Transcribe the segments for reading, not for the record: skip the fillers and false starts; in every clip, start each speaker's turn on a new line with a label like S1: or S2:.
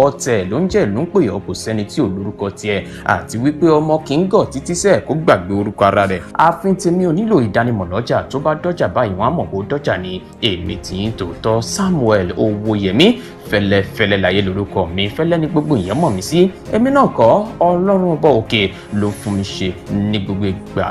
S1: ọ̀tẹ̀ ló ń jẹ́ ìlú ń pè ọ́ kò sẹ́ni tí ò lórúkọ tiẹ̀ àti wípé ọmọ kì í gọ̀ títí sẹ́ẹ̀ kó gbàgbé orúkọ ara rẹ̀. ààfin tèmi ò nílò ìdánimọ̀ lọ́jà tó bá dọ́jà báyìí wọ́n á mọ̀ kó dọ́jà ni. èmi tí ń tòótọ́ Samuel Owóyẹmí fẹ́lẹ́fẹ́lẹ́ láyé lórúkọ mi, fẹ́lẹ́ ní gbogbo èèyàn mọ̀ mí sí. èmi náà kọ́, Ọlọ́run ọba òkè ló fún mi ṣe ní gbogbo ìgbà.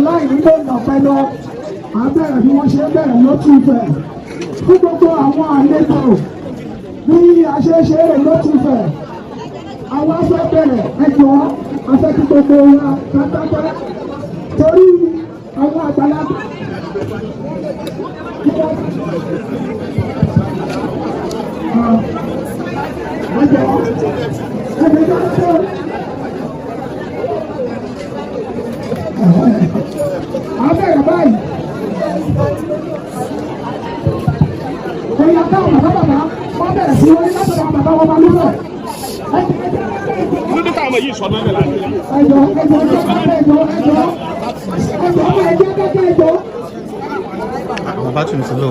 S2: láì nílò ìnàpẹ́ lọ àbẹ̀rẹ̀ bí wọ́n ṣe bẹ̀rẹ̀ lótú Ifẹ̀ fún gbogbo àwọn àlejò bí àṣeṣe rẹ̀ lótú Ifẹ̀ àwọn afẹ́ bẹ̀rẹ̀ ẹjọ́ afẹ́ kí gbogbo wa pátápátá torí àwọn àgbàlagbà abẹ́rẹ́ báyìí ẹ̀yà táwọn bàbá wọ́n bẹ̀rẹ̀ sí wọlé látọ̀dọ̀ àwọn bàbá wọn máa lúbẹ̀.
S3: níbi táwọn yìí sọ náà lẹ́la.
S2: ẹjọ́
S4: bàbá tún ti lọ.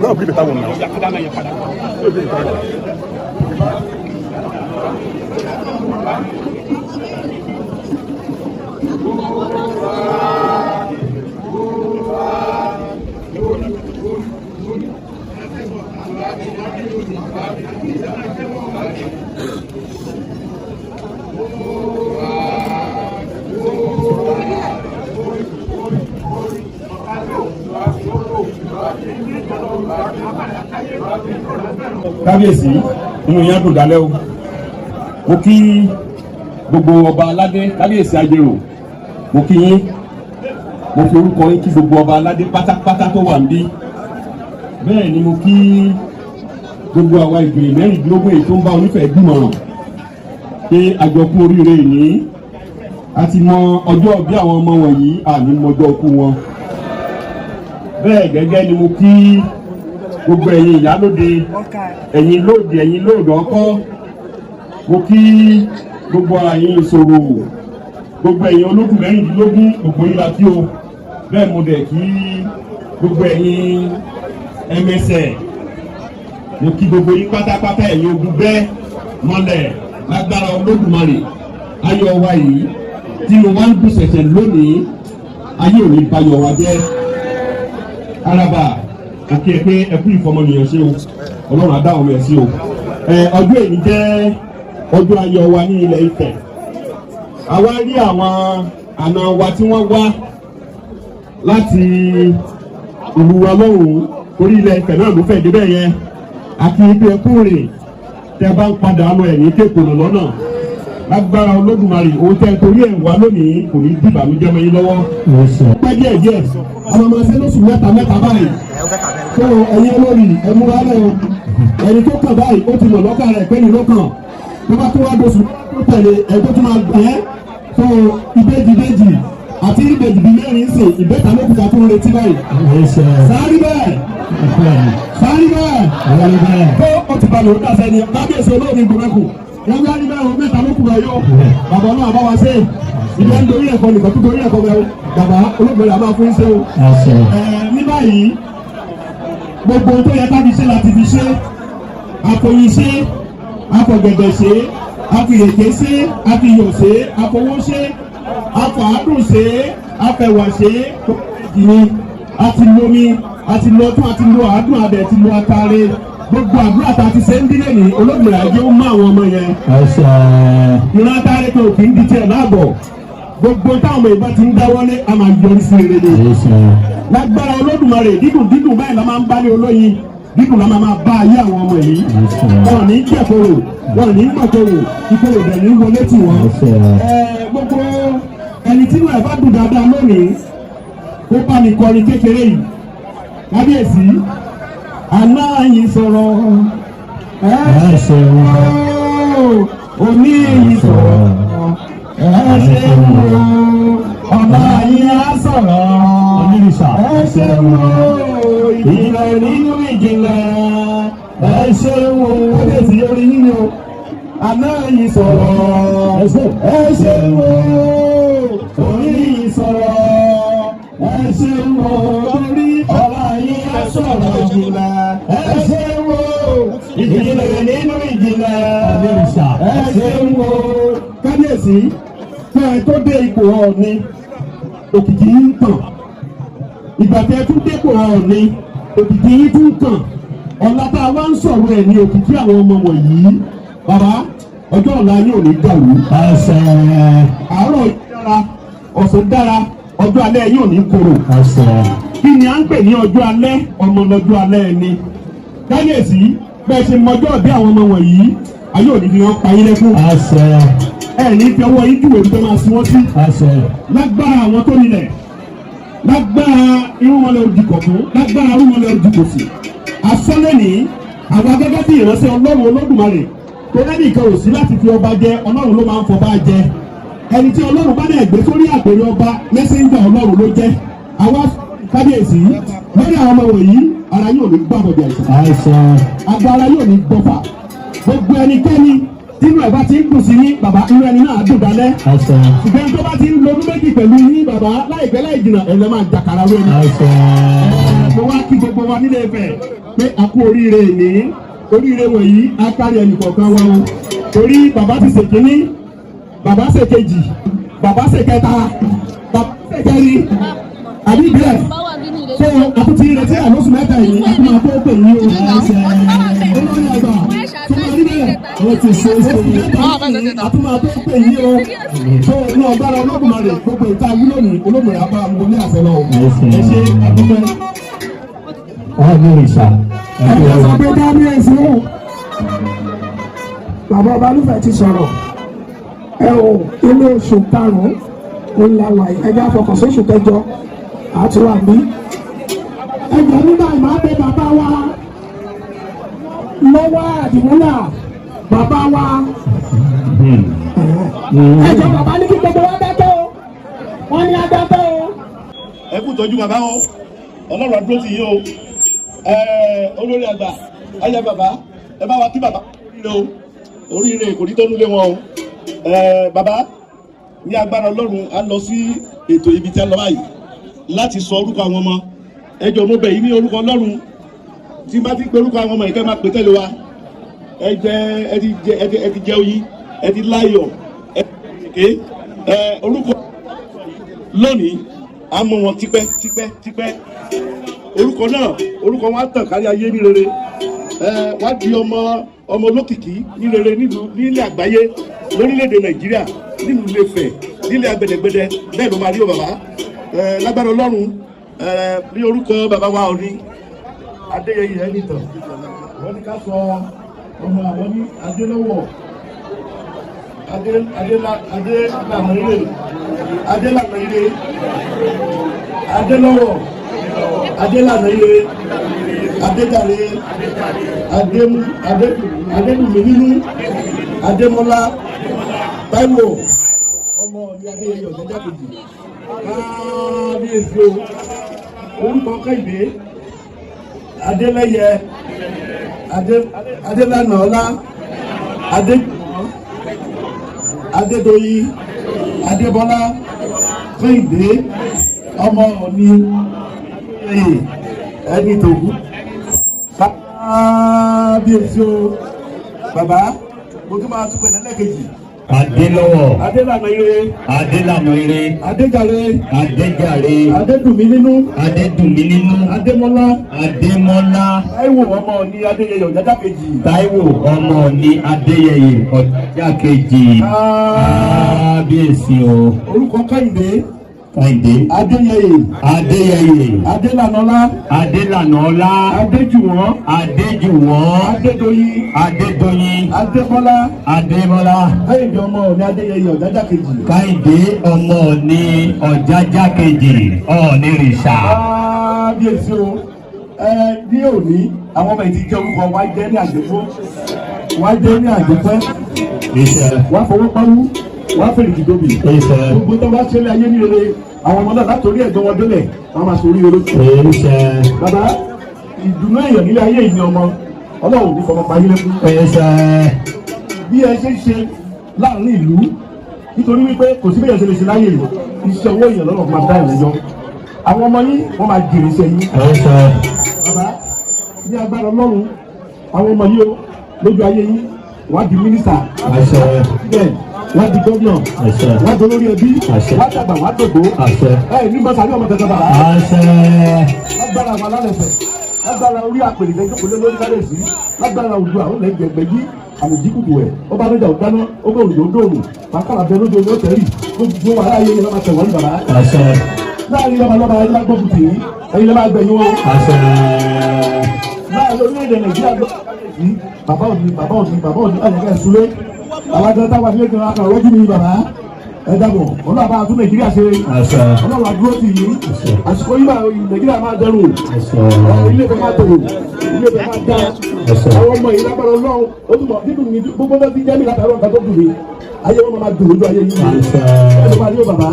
S3: Não, porque tá bom não.
S5: kábíyèsí inú yẹn dùn dálẹ́ o mo kí gbogbo ọba aládé kábíyèsí ajérò mo kí yín mo fi orúkọ yín kí gbogbo ọba aládé pátápátá tó wà níbí bẹ́ẹ̀ ni mo kí gbogbo àwa ìgbìmọ̀ mẹ́rìndínlógún èyí tó ń bá onífẹ̀ẹ́ gbìmọ̀ràn pé àjọkú oríire yìí a ti mọ ọjọ́ bí àwọn ọmọ wọ̀nyí àní mọjọ́ kú wọn bẹ́ẹ̀ gẹ́gẹ́ ni mo kí gbogbo ẹ̀yin ìyálóde ẹ̀yin lóòdù ọkọ́ mo kí gbogbo ẹ̀yin ìṣòro gbogbo ẹ̀yin olókùn mẹ́rìndínlógún gbogbo yín la kí o bẹ́ẹ̀ mo dẹ̀ kí gbogbo ẹ̀yin ẹmẹsẹ̀ mo kí gbogbo yín pátápátá ẹ̀yin ogun bẹ́ẹ̀ mọ́lẹ̀ lágbára Olódùmarè ayọ̀ wa yìí tí mo wá ń dùn ṣẹ̀ṣẹ̀ lónìí ayé ò ní bayọ̀ wa jẹ́ Araba òkè ẹ pé ẹkú ìfọmọnìyàn ṣe o Ọlọ́run adá ọmọ ẹ sí o ọjọ́ èyí jẹ́ ọjọ́ ayọ̀ wa ní ilẹ̀ Ifẹ̀ àwa rí àwọn àna wa tí wọ́n wá láti ìlú Ọlọ́run orí ilẹ̀ Ifẹ̀ náà ló fẹ́ débẹ̀ yẹn àti ibi ẹkú rè tẹ bá ń padà lọ ẹ̀yìn kéèkó lọ́nà lágbára Olódùmarè òun tẹ torí ẹ̀ wá lónìí kò ní dìbànújẹ́ mọ́ yín lọ́wọ́. pẹ́ díẹ̀ díẹ̀ àwọn ọmọ ẹsẹ̀ lóṣù mẹ́ta báyìí tó ẹ̀yin olórí ẹ̀múra lẹ́yìn ẹni tó kàn báyìí ó ti mọ̀ lọ́kàn rẹ̀ pé ní lọ́kàn tó bá tó wá dóṣù tó tẹ̀lé ẹ̀ tó tún máa gbẹ̀ tó ìbejì àti ìbejì bíi mẹ́rin sè ìbẹ́ta ló kùtà tó ń retí báyìí. sáárì bẹ́ẹ̀ tó o ti balẹ̀ o dàsẹ́ ni kábíyèsí olóòní gbọmẹ́kù wọ́n bí wọ́n ní mẹ́ta ló kù bá yọ bàbá náà bá wa ṣe ìdí ẹni torí ẹ̀kọ́ nìkan tó torí ẹ̀kọ́ bẹ́ẹ̀ bàbá olóògbé yà máa fún ṣe o. ní báyìí gbogbo tó yẹ ká fi ṣe láti fi ṣe àfòyìn ṣe àfọ̀gẹ̀dẹ̀ ṣe àfìrèké ṣe àfìyọ̀ ṣe àfọwọ́ ṣe àfàádùn ṣe àfẹ̀wà ṣe ìní àti lomi àti lọ́tún àti lo àádùn abẹ àti lo atare gbogbo àdúrà tá a ti ṣe ń dílé ní Olódùmarè ajé ó mú àwọn ọmọ yẹn. ìran atare kan ò kì í di tiẹ̀ láàbọ̀ gbogbo táwọn ọmọ ìbá ti ń dáwọ́lé a máa yọrí sí rere ni. lágbára Olódùmarè dídùn báyìí la máa ń bá ní olóyin dídùn la máa bá ayé àwọn ọmọ yìí. wọn ní jẹ̀kọ̀rọ̀ wọn ní gbàkọ̀rọ̀ ìkọ̀rọ̀ bẹ̀ ní wọlé tì wọ́n. gbogbo ẹni tí wọn ẹ̀ bá dùn dáadáa lónìí ó bá mi kọrin kékeré yìí kábíyèsí àná yìí sọ̀rọ̀ ẹ ṣe wọ́n òní yìí sọ̀rọ̀ ẹ ṣe wọ́n ọba yìí á sọ̀rọ̀ ẹ ṣe wọ́n ìjìnlẹ̀ nínú ìjìnlẹ̀ ẹ ṣe wọ́n kábíyèsí orí yìí o àná yìí sọ̀rọ̀ ẹ ṣe wọ́n òní yìí sọ̀rọ̀ ẹ ṣe wọ́n lórí ọba yìí á sọ̀rọ̀ ìjìnlẹ̀ ẹ ṣe wọ́n ìjìnlẹ̀ nínú ìjìnlẹ̀ ẹ ṣe wọ́n. kábíyèsí fẹ́ ẹ tó dé ipò Ọọ̀ni òkìkí yín tàn ìgbà tẹ́ ẹ tún dépò Ọọ̀ni òkìkí yín tún tàn ọ̀la tá a wá ń sọ̀rọ̀ ẹ̀ ní òkìkí àwọn ọmọ wọ̀nyí bàbá ọjọ́ ọ̀la yóò ní dàrú. àárọ̀ dára ọ̀sán dára ọjọ́ alẹ́ yóò ní korò. kí ni à ń pè ní ọjọ́ alẹ́ ọmọ lọ́jọ́ alẹ́ ẹni. káyèsí bẹ́ẹ̀ ṣe mọjọ́ bí àwọn ọmọ wọ̀nyí ayé òní fi wọ́n pa yín lẹ́kún. ẹ ní fi ọwọ́ yín júwèé tó máa sun wọ́n sí. lágbára àwọn tó nílẹ̀ lágbára irun wọn lè dìkọ̀ fún lágbára irun wọn lè dìkọ̀ sí. asọ́lẹ̀ ní àwọn akẹ́kẹ́ bí ìránṣẹ́ Ọlọ́run Olódùmarè tó lẹ́nu ìkan ò sí láti fi ọba jẹ Ọlọ́run ló máa ń fọba jẹ ẹni tí Ọlọ́run bá dẹ̀ gbé sórí àpèrè ọba mẹ́sẹ̀njà Ọlọ́run ló jẹ́ àwa kábíyèsí lórí àwọn ọmọ wọ̀nyí ara yóò ní gbàgbọ́dọ̀ àìsàn agbára yóò ní gbọ́fà gbogbo ẹnikẹ́ni tínú ẹ̀ bá ti ń dùn sí ní bàbá irú ẹni náà dùn dálẹ́ ṣùgbọ́n tó bá ti ń lo ọdún méjì pẹ̀lú yín bàbá láìpẹ́ láì jìnnà ẹ̀lẹ́ máa jàkàrà lónìí. mo wá kí gbogbo wa nílé Ifẹ̀ pé a kú oríire ní oríire wọ̀nyí á kárí ẹnì kọ̀ọ̀kan wa o torí bàbá ti ṣèkíní bàbá ṣe kejì bàbá ṣe kẹta bàbá ṣe kẹrin àbí bẹ́ẹ̀ ṣé àtúntì rẹ̀ tí àlọ́sùn mẹ́ta yìí àti máa tó pè ní o olórí àgbà tó máa rí bẹ́ẹ̀ wọ́n ti ṣe àtúmọ̀ tó pè ní o tó ní ọgbàrá Olódùmarè gbogbo ìta wúlò ní Olódùmarè àbá mo ní àṣẹ náà ẹ ṣe àdúgbò.
S3: ọ̀hún ìṣà
S2: ẹ sọ pé kábíyèsí o bàbá Ọbalúfẹ̀ ti sọ̀rọ̀ ẹ o inú oṣù karùn-ún ńlá wà ẹjẹ àfọkànsí oṣù kẹjọ àti wà bí ẹjẹ nígbà ìmáà bẹ bàbá wa lọ́wọ́ àdìmúlà bàbá wa ẹjọ bàbá ní kí gbogbo wa dákẹ́ o wọ́n ní adákẹ́ o.
S6: ẹ kú tọ́jú bàbá o Ọlọ́run àdúró ti yín o olórí àgbà ayé bàbá ẹ bá wa kí bàbá oríire kò ní tọ́nu lé wọn o bàbá ní agbára Ọlọ́run á lọ sí ètò ibi tí a lọ báyìí láti sọ orúkọ àwọn ọmọ ẹ jọ̀ọ́ mo bẹ̀ yín ní orúkọ Ọlọ́run tí bá ti pe orúkọ àwọn ọmọ yìí kẹ́ máa pè tẹ́lẹ̀ wa ẹ ti jẹ oyin ẹ ti láyọ̀ ẹ ti ké orúkọ lónìí á mọ wọn tipẹ́ orúkọ náà orúkọ wọn á tàn kárí ayé ní rere wá di ọmọ olókìkí ní rere nílẹ̀ àgbáyé lórílẹ̀‐èdè Nàìjíríà nílùú Ilé-Ifẹ̀ nílẹ̀ agbẹ̀dẹ̀gbẹ̀dẹ̀ bẹ́ẹ̀ ló máa rí o bàbá lágbára Ọlọ́run ní orúkọ bàbá wa Ọọ̀ni Adéyẹyè Ẹnìtàn wọ́n ní ká sọ ọmọ àwọn ní Adélọ́wọ̀ Adélọ́wọ̀ Adélànàire Adéjàre Adédùnmínínú Adémọ́lá Táíwò ọmọ ní Adéyẹyè Ọ̀jájá-Kejì kábíyèsí o orúkọ Kẹ́hìndé Adélẹ́yẹ Adélànàọlá Adédoyin Adébọ́lá Kẹ́hìndé ọmọ Ọọ̀ni Ẹnìtòkú kábíyèsí o bàbá mo tún máa tún pè lẹ́lẹ́kejì.
S3: Adélọ́wọ̀.
S6: Adélànàire.
S3: Adélànàire.
S6: Adéjàre.
S3: Adéjàre.
S6: Adédùnmínínú.
S3: Adédùnmínínú.
S6: Adémọ́lá.
S3: Adémọ́lá.
S6: Táíwò ọmọ ní Adéyẹyè Ọ̀jájá-Kejì.
S3: Táíwò ọmọ ní Adéyẹyè Ọ̀jájá-Kejì. Kábíyèsí o.
S6: Orúkọ Kẹ́hìndé.
S3: Kẹ́hìndé.
S6: Adéyẹyè.
S3: Adéyẹyè.
S6: Adélànàọlá.
S3: Adélànàọlá.
S6: Adéjùwọ̀n.
S3: Adéjùwọ̀n.
S6: Adédoyin.
S3: Adédoyin.
S6: Adébọ́lá.
S3: Adébọ́lá.
S6: Kẹ́hìndé ọmọ ní Adéyẹyè Ọ̀jájá-Kejì.
S3: Kẹ́hìndé ọmọ ní Ọ̀jájá-Kejì Ọ̀nìrìṣà.
S6: Kábíyèsí o ní òní àwọn ọmọ ìdí jẹ́ orúkọ wá jẹ́ ní àjẹpọ́ wá jẹ́ ní àjẹpẹ́ wá fọwọ́ párú wá fèrè kìdóbì gbogbo tó bá ṣẹlẹ̀ ayé ní rere àwọn ọmọ náà látòrí ẹ̀gbọ́n wọn délẹ̀ wọ́n máa sórí olóṣù. bàbá ìdùnnú èèyàn nílé ayé ìní ọmọ Ọlọ́run ní fọmọ pa ayé lẹ́kún. bí ẹ ṣe ń ṣe láàrin ìlú nítorí wípé kò sí bẹ́ẹ̀ ṣe lè ṣe láyé iṣẹ́ owó èèyàn lọ́nà máa dá ìrẹ́jọ́ àwọn ọmọ yín wọ́n máa jèrè iṣẹ́ yín. bàbá ní agbára Ọlọ́run àwọn ọmọ yìí ó lójú ayé yín wọ́n á di mínísítà wọ́n á di gómìnà wọ́n á di olórí ẹbí wọ́n á dàgbà wọ́n á dògbò ní bọ́sà ní ọmọ tẹ̀tẹ̀ bàbá. lágbára àwọn alálẹ̀fẹ̀ lágbára orí àpèrè lẹ́jọ́kọ̀ lé lórí kábíyèsí lágbára òdu àwọn lẹ́gbẹ̀gbẹ̀jì àmì jíkùkù ẹ̀ ọba níjà ò dáná ó bẹ̀ òrùjọ́ dóòrùn pàkàrà bẹ lójú omi ó tẹ̀rì gbogbo wà láàyè yẹn lọ́mọ tẹ̀wọ́n bàbá. láàrin lọ́ba ẹni lágbógun tì í ẹ̀yin lọ́ba gbẹ̀yìn wọn. láàrin orílẹ̀-èdè Nàìjíríà ló bàbá òní ọ̀yẹ̀kẹ́ ìsúlé alájọ táwa ní ẹgbẹ̀rún akọ̀ ọ̀rọ̀ jùlọ bàbá ẹ dàbọ̀ ọlọ́run bá tún Nàìjíríà ṣe ọlọ́run àdúró tì yí àsìkò yìí bá Nàìjíríà máa dẹrù ilé ìfẹ́ máa tòrò ilé ìfẹ́ máa dá àwọn ọmọ yìí lágbára Ọlọ́run ó túbọ̀ dídùn ní gbogbo bá ti jẹ́ mi látàrí ọ̀gá tó dùn mí ayé wọn máa dùn lójú ayé yìí ẹni máa ní o bàbá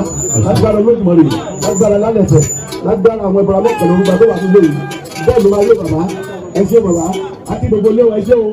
S6: lágbára Olódùmarè lágbára lálẹ́fẹ̀ lágbára àwọn ẹ̀bùrọ̀ amẹ́kànlá orúkọ tó wà nílé yìí bẹ́ẹ̀ ló máa yé bàbá ẹ ṣé bàbá àti gbogbo léwọ̀ ẹ ṣé o.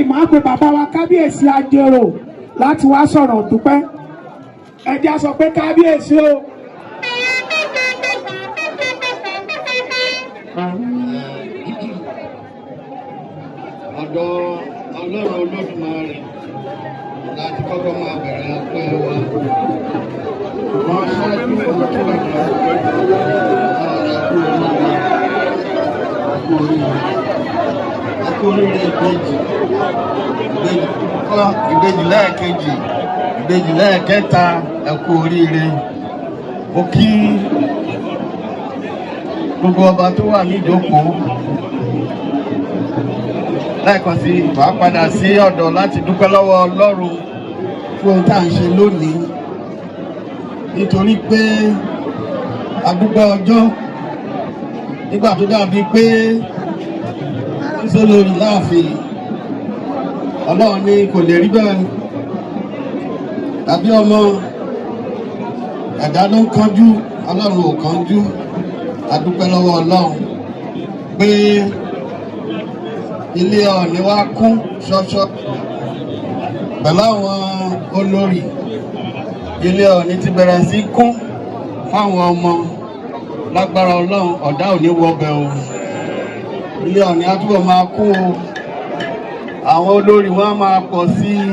S2: báyìí máa pe bàbá wa kábíyèsí Ajérò láti wá sọ̀rọ̀ dúpẹ́. Ẹ jẹ́ á sọ pé kábíyèsí o.
S7: Ọ̀dọ̀ Ọlọ́run Olódùmarè láti kọ́kọ́ máa bẹ̀rẹ̀ ọpẹ́ wa. Wọ́n ṣáájú ọjọ́ akóríire ìbejì lẹ́ẹ̀kejì ìbejì lẹ́ẹ̀kẹta ẹ kú oríire. Mo kí gbogbo ọba tó wà ní ìjókòó lẹ́ẹ̀kan sí wàá padà sí ọ̀dọ̀ láti dúpẹ́ lọ́wọ́ Ọlọ́run fún ohun tá à ń ṣe lónìí, nítorí pé àdúgbò ọjọ́ nígbà tó dàbí pé ìṣòlórí láàfin Ọlọ́run ní kò lè rí bẹ́ẹ̀ tàbí ọmọ ẹ̀dá ló ń kánjú, Ọlọ́run ò kánjú. Àdúpẹ́ lọ́wọ́ Ọlọ́run pé ilé Ọọ̀ni wa kún ṣọ́ṣọ́ pẹ̀lú àwọn olórí. Ilé Ọọ̀ni ti bẹ̀rẹ̀ sí kún fáwọn ọmọ. Lágbára Ọlọ́run ọ̀dá ò ní wọbẹ̀ o. Ilé Ọọ̀ni á túbọ̀ máa kún o. Àwọn olórí wọn á máa pọ̀ sí i.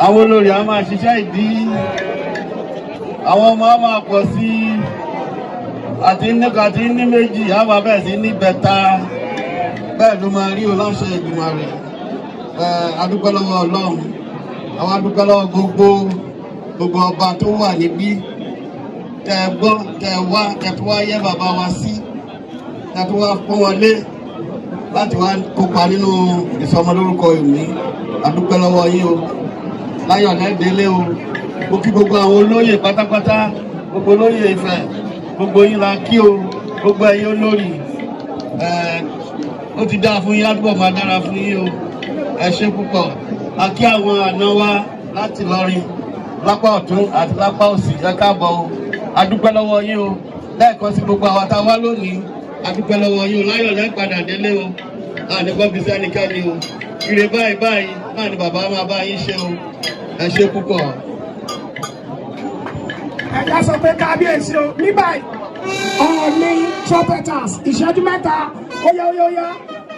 S7: Àwọn olórí á máa ṣiṣẹ́ ìdí. Àwọn ọmọ á máa pọ̀ sí i. Àti ní méjì á máa bẹ̀rẹ̀ sí ní bẹ̀ta. Bẹ́ẹ̀ ló máa rí o láṣẹ ìgbìmọ̀ rẹ̀. Adúpẹ́ lọ́wọ́ Ọlọ́run. Àwọn adúpẹ́ lọ́wọ́ gbogbo ọba tó wà níbí. Tẹ gbọ́, tẹ wá, tẹ tó wá yẹ bàbá wa sí. Tẹ tó wá pọ́n wọn lé láti wá kópa nínú ìsọmọlórúkọ ìwé. Adúpẹ́ lọ́wọ́ yín o. Láyọ̀ lẹ́dẹ̀ẹ́lé o. Mo kí gbogbo àwọn olóyè pátápátá, gbogbo olóyè Ifẹ̀, gbogbo yín la kí o, gbogbo ẹ̀yin olórí. Ó ti dáa fún yín, àdúgbò máa dára fún yín o. Ẹ ṣé púpọ̀. A kí àwọn àna wa láti Ìlọrin lápá ọ̀tún àti lápá òsì ẹ káàbọ̀ o. Adúpẹ́ lọ́wọ́ yín o. Lẹ́ẹ̀kan sí gbogbo àwọn tá a wá lónìí. Adúpẹ́ lọ́wọ́ yín o. Láyọ̀ lẹ́ padà délé o. Àníkọ́ bí sẹ́nikẹ́ni o. Ire báyìí náà ni bàbá máa bá yín ṣe o. Ẹ ṣé púpọ̀.
S2: Ẹ jẹ́ sọ pé kábíyèsí o. Ní báyìí Ọọ̀ni trumpeters ìṣẹ́jú mẹ́ta óyá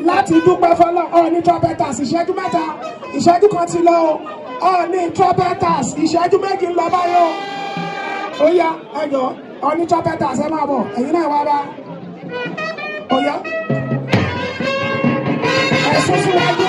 S2: láti dúpẹ́ fọlọ́. Ọọ̀ni trumpeters ìṣẹ́jú mẹ́ta, ìṣẹ́jú kan ti lọ o. Ọọ̀ni trumpeters ìṣẹ́jú méjì ń lọ báyìí o. Óyá ẹjọ́ Ọọ̀ni trumpeters ẹ máa bọ̀, ẹ̀yin náà wá bá. Óyá ẹ̀sùn síwájú.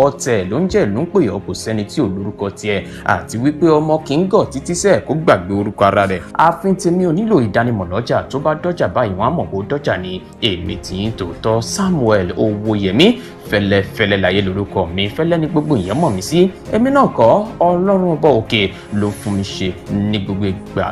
S1: ọ̀tẹ̀ ló ń jẹ́ ìlú ń pè ọ́ kò sẹ́ni tí ò lórúkọ tiẹ̀ àti wípé ọmọ kì í gọ̀ títí sẹ́ẹ̀ kó gbàgbé orúkọ ara rẹ̀. ààfin tèmi ò nílò ìdánimọ̀ lọ́jà tó bá dọ́jà báyìí wọ́n á mọ̀ kó dọ́jà ní èmi tìyín tòótọ́ Samuel Owóyẹmí fẹ́lẹ́fẹ́lẹ́ láyé lórúkọ mi fẹ́lẹ́ ní gbogbo ìyẹn mọ̀ mí sí èmi náà kọ́ Ọlọ́run ọba òkè ló fún mi ṣe ní gbogbo ìgbà.